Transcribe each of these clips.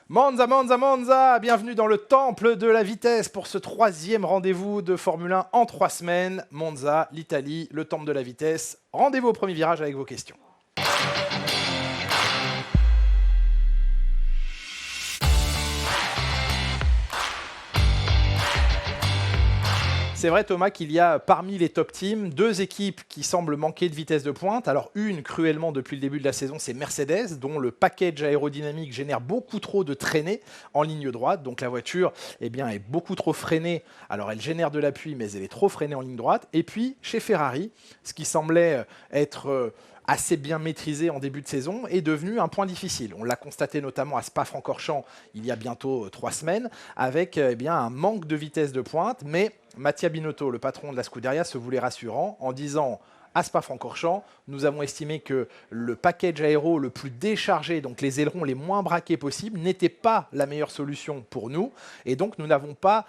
Monza, Monza, Monza, bienvenue dans le temple de la vitesse pour ce 3e rendez-vous de Formule 1 en 3 semaines. Monza, l'Italie, le temple de la vitesse. Rendez-vous au premier virage avec vos questions. C'est vrai Thomas qu'il y a parmi les top teams 2 équipes qui semblent manquer de vitesse de pointe. Alors une cruellement depuis le début de la saison, c'est Mercedes dont le package aérodynamique génère beaucoup trop de traînées en ligne droite. Donc la voiture est beaucoup trop freinée. Alors elle génère de l'appui mais elle est trop freinée en ligne droite. Et puis chez Ferrari, ce qui semblait être assez bien maîtrisé en début de saison, est devenu un point difficile. On l'a constaté notamment à Spa-Francorchamps il y a bientôt 3 semaines, avec un manque de vitesse de pointe, mais Mattia Binotto, le patron de la Scuderia, se voulait rassurant en disant à Spa-Francorchamps, nous avons estimé que le package aéro le plus déchargé, donc les ailerons les moins braqués possibles, n'était pas la meilleure solution pour nous. Et donc, nous n'avons pas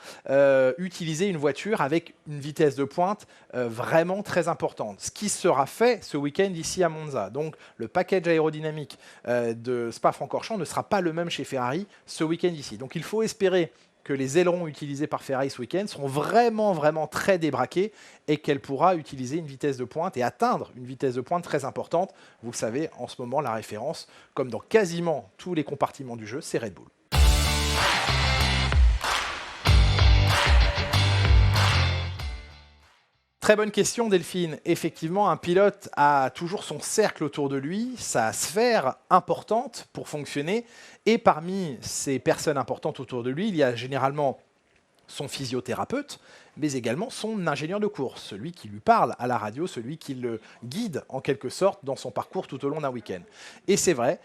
utilisé une voiture avec une vitesse de pointe vraiment très importante. Ce qui sera fait ce week-end ici à Monza. Donc, le package aérodynamique de Spa-Francorchamps ne sera pas le même chez Ferrari ce week-end ici. Donc, il faut espérer que les ailerons utilisés par Ferrari ce week-end seront vraiment très débraqués et qu'elle pourra utiliser une vitesse de pointe et atteindre une vitesse de pointe très importante. Vous le savez, en ce moment, la référence, comme dans quasiment tous les compartiments du jeu, c'est Red Bull. Très bonne question Delphine. Effectivement, un pilote a toujours son cercle autour de lui, sa sphère importante pour fonctionner. Et parmi ces personnes importantes autour de lui, il y a généralement son physiothérapeute, mais également son ingénieur de course, celui qui lui parle à la radio, celui qui le guide en quelque sorte dans son parcours tout au long d'un week-end. Et c'est vrai,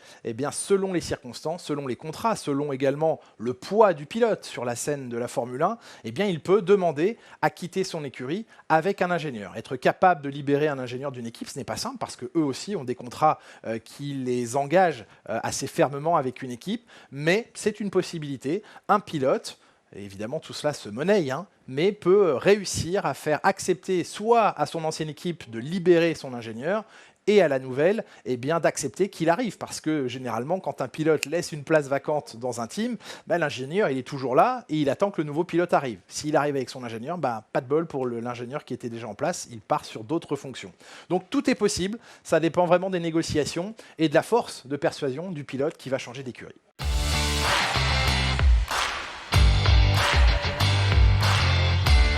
selon les circonstances, selon les contrats, selon également le poids du pilote sur la scène de la Formule 1, il peut demander à quitter son écurie avec un ingénieur. Être capable de libérer un ingénieur d'une équipe, ce n'est pas simple parce qu'eux aussi ont des contrats qui les engagent assez fermement avec une équipe, mais c'est une possibilité. Un pilote, évidemment, tout cela se monnaie, mais peut réussir à faire accepter soit à son ancienne équipe de libérer son ingénieur et à la nouvelle d'accepter qu'il arrive. Parce que généralement, quand un pilote laisse une place vacante dans un team, l'ingénieur il est toujours là et il attend que le nouveau pilote arrive. S'il arrive avec son ingénieur, pas de bol pour l'ingénieur qui était déjà en place, il part sur d'autres fonctions. Donc tout est possible, ça dépend vraiment des négociations et de la force de persuasion du pilote qui va changer d'écurie.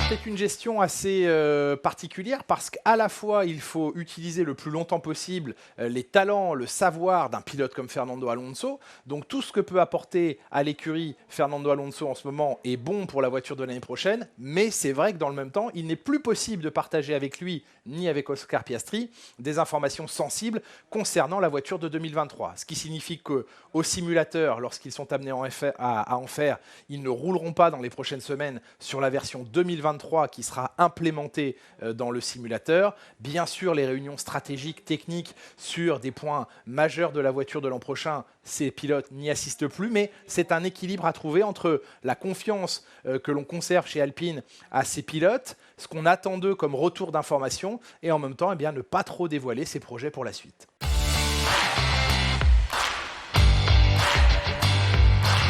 C'est une gestion assez particulière parce qu'à la fois, il faut utiliser le plus longtemps possible les talents, le savoir d'un pilote comme Fernando Alonso. Donc tout ce que peut apporter à l'écurie Fernando Alonso en ce moment est bon pour la voiture de l'année prochaine. Mais c'est vrai que dans le même temps, il n'est plus possible de partager avec lui ni avec Oscar Piastri des informations sensibles concernant la voiture de 2023. Ce qui signifie qu'au simulateur, lorsqu'ils sont amenés à en faire, ils ne rouleront pas dans les prochaines semaines sur la version 2023 qui sera implémenté dans le simulateur. Bien sûr, les réunions stratégiques, techniques sur des points majeurs de la voiture de l'an prochain, ces pilotes n'y assistent plus, mais c'est un équilibre à trouver entre la confiance que l'on conserve chez Alpine à ces pilotes, ce qu'on attend d'eux comme retour d'information, et en même temps ne pas trop dévoiler ses projets pour la suite.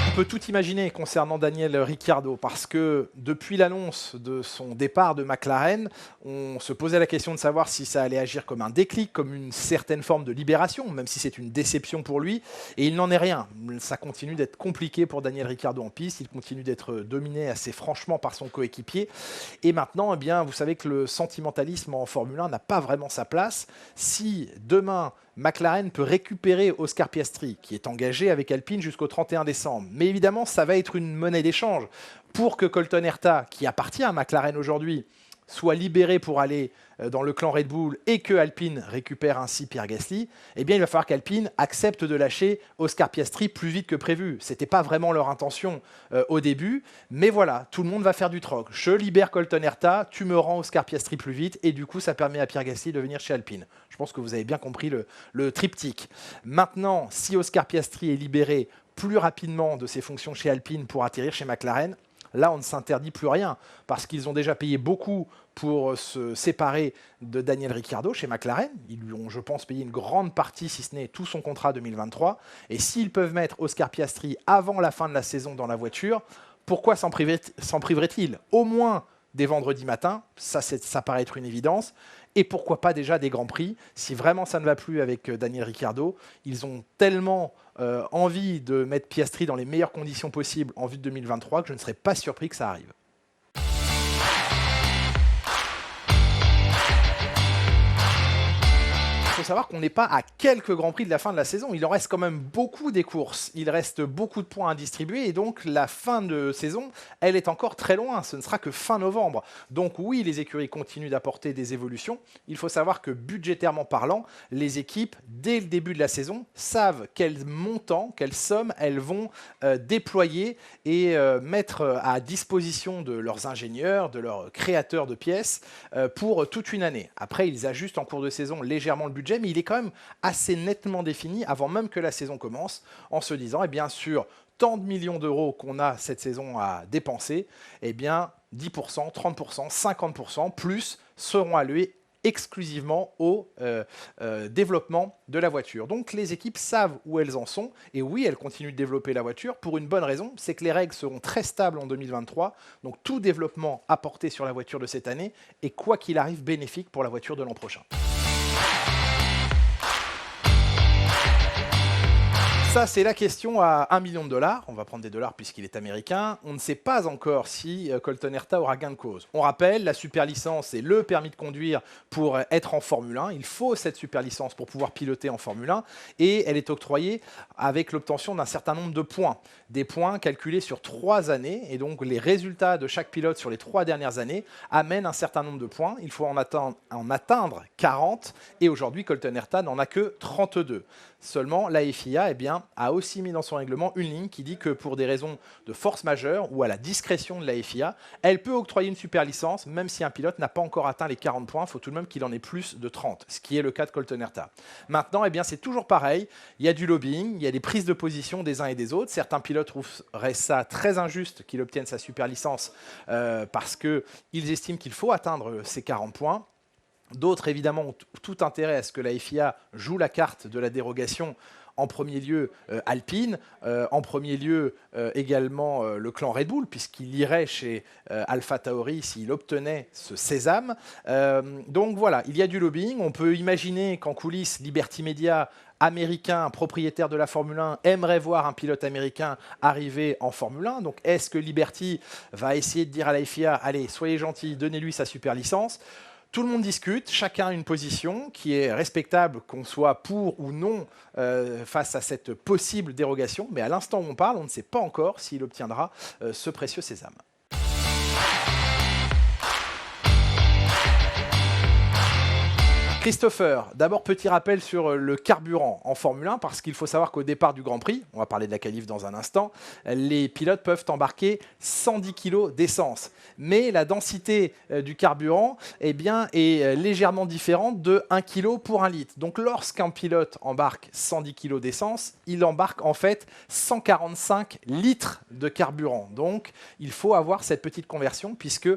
On peut tout imaginer concernant Daniel Ricciardo parce que depuis l'annonce de son départ de McLaren, on se posait la question de savoir si ça allait agir comme un déclic, comme une certaine forme de libération, même si c'est une déception pour lui, et il n'en est rien. Ça continue d'être compliqué pour Daniel Ricciardo en piste, il continue d'être dominé assez franchement par son coéquipier, et maintenant, vous savez que le sentimentalisme en Formule 1 n'a pas vraiment sa place. Si demain, McLaren peut récupérer Oscar Piastri, qui est engagé avec Alpine jusqu'au 31 décembre. Mais évidemment, ça va être une monnaie d'échange. Pour que Colton Herta, qui appartient à McLaren aujourd'hui, soit libéré pour aller dans le clan Red Bull et que Alpine récupère ainsi Pierre Gasly, il va falloir qu'Alpine accepte de lâcher Oscar Piastri plus vite que prévu. Ce n'était pas vraiment leur intention au début, mais voilà, tout le monde va faire du troc. Je libère Colton Herta, tu me rends Oscar Piastri plus vite, et du coup, ça permet à Pierre Gasly de venir chez Alpine. Je pense que vous avez bien compris le triptyque. Maintenant, si Oscar Piastri est libéré plus rapidement de ses fonctions chez Alpine pour atterrir chez McLaren, là on ne s'interdit plus rien, parce qu'ils ont déjà payé beaucoup pour se séparer de Daniel Ricciardo chez McLaren. Ils lui ont, je pense, payé une grande partie, si ce n'est tout son contrat 2023. Et s'ils peuvent mettre Oscar Piastri avant la fin de la saison dans la voiture, pourquoi s'en priverait-il? Au moins des vendredis matins, ça paraît être une évidence. Et pourquoi pas déjà des Grands Prix? Si vraiment ça ne va plus avec Daniel Ricciardo, ils ont tellement envie de mettre Piastri dans les meilleures conditions possibles en vue de 2023 que je ne serais pas surpris que ça arrive. Il faut savoir qu'on n'est pas à quelques Grands Prix de la fin de la saison. Il en reste quand même beaucoup des courses. Il reste beaucoup de points à distribuer et donc la fin de saison, elle est encore très loin. Ce ne sera que fin novembre. Donc oui, les écuries continuent d'apporter des évolutions. Il faut savoir que budgétairement parlant, les équipes, dès le début de la saison, savent quel montant, quelle somme elles vont déployer et mettre à disposition de leurs ingénieurs, de leurs créateurs de pièces pour toute une année. Après, ils ajustent en cours de saison légèrement le budget, mais il est quand même assez nettement défini avant même que la saison commence, en se disant, eh bien, sur tant de millions d'euros qu'on a cette saison à dépenser, eh bien, 10%, 30%, 50% plus seront alloués exclusivement au développement de la voiture. Donc les équipes savent où elles en sont, et oui, elles continuent de développer la voiture pour une bonne raison, c'est que les règles seront très stables en 2023, donc tout développement apporté sur la voiture de cette année est quoi qu'il arrive bénéfique pour la voiture de l'an prochain. Ça, c'est la question à $1 million. On va prendre des dollars puisqu'il est américain. On ne sait pas encore si Colton Herta aura gain de cause. On rappelle, la super licence est le permis de conduire pour être en Formule 1. Il faut cette super licence pour pouvoir piloter en Formule 1 et elle est octroyée avec l'obtention d'un certain nombre de points. Des points calculés sur 3 années et donc les résultats de chaque pilote sur les 3 dernières années amènent un certain nombre de points. Il faut en atteindre 40 et aujourd'hui, Colton Herta n'en a que 32. Seulement, la FIA a aussi mis dans son règlement une ligne qui dit que pour des raisons de force majeure ou à la discrétion de la FIA, elle peut octroyer une super licence même si un pilote n'a pas encore atteint les 40 points. Il faut tout de même qu'il en ait plus de 30, ce qui est le cas de Colton Herta. Maintenant, c'est toujours pareil. Il y a du lobbying, il y a des prises de position des uns et des autres. Certains pilotes trouveraient ça très injuste qu'il obtienne sa super licence parce qu'ils estiment qu'il faut atteindre ces 40 points. D'autres, évidemment, ont tout intérêt à ce que la FIA joue la carte de la dérogation. En premier lieu, Alpine. En premier lieu, également le clan Red Bull, puisqu'il irait chez Alpha Tauri s'il obtenait ce sésame. Donc voilà, il y a du lobbying. On peut imaginer qu'en coulisses, Liberty Media, américain, propriétaire de la Formule 1, aimerait voir un pilote américain arriver en Formule 1. Donc est-ce que Liberty va essayer de dire à la FIA, allez, soyez gentils, donnez-lui sa super licence? Tout le monde discute, chacun a une position qui est respectable, qu'on soit pour ou non face à cette possible dérogation. Mais à l'instant où on parle, on ne sait pas encore s'il obtiendra ce précieux sésame. Christopher, d'abord petit rappel sur le carburant en Formule 1 parce qu'il faut savoir qu'au départ du Grand Prix, on va parler de la qualif dans un instant, les pilotes peuvent embarquer 110 kg d'essence. Mais la densité du carburant est légèrement différente de 1 kg pour 1 litre. Donc lorsqu'un pilote embarque 110 kg d'essence, il embarque en fait 145 litres de carburant. Donc il faut avoir cette petite conversion puisque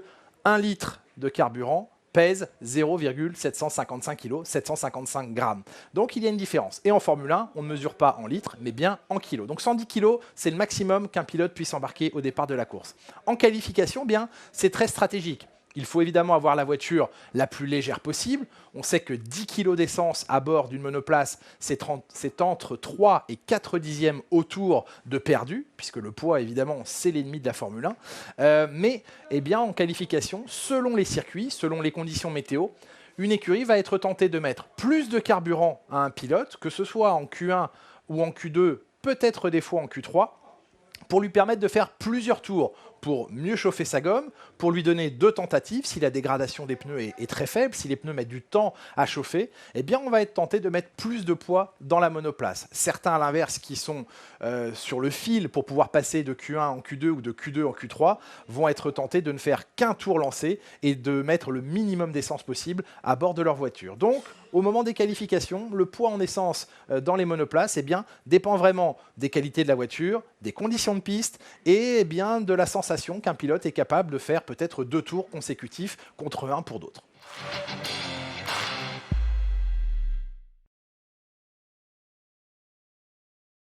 1 litre de carburant pèse 0,755 kg, 755 grammes. Donc il y a une différence. Et en Formule 1, on ne mesure pas en litres, mais bien en kilos. Donc 110 kg, c'est le maximum qu'un pilote puisse embarquer au départ de la course. En qualification, c'est très stratégique. Il faut évidemment avoir la voiture la plus légère possible. On sait que 10 kg d'essence à bord d'une monoplace, c'est entre 3 et 4 dixièmes autour de perdu, puisque le poids, évidemment, c'est l'ennemi de la Formule 1. Mais en qualification, selon les circuits, selon les conditions météo, une écurie va être tentée de mettre plus de carburant à un pilote, que ce soit en Q1 ou en Q2, peut-être des fois en Q3, pour lui permettre de faire plusieurs tours, pour mieux chauffer sa gomme, pour lui donner 2 tentatives, si la dégradation des pneus est très faible, si les pneus mettent du temps à chauffer, on va être tenté de mettre plus de poids dans la monoplace. Certains, à l'inverse, qui sont sur le fil pour pouvoir passer de Q1 en Q2 ou de Q2 en Q3, vont être tentés de ne faire qu'un tour lancé et de mettre le minimum d'essence possible à bord de leur voiture. Donc, au moment des qualifications, le poids en essence dans les monoplaces dépend vraiment des qualités de la voiture, des conditions de piste et de la sensation qu'un pilote est capable de faire peut-être 2 tours consécutifs contre 1 pour d'autres.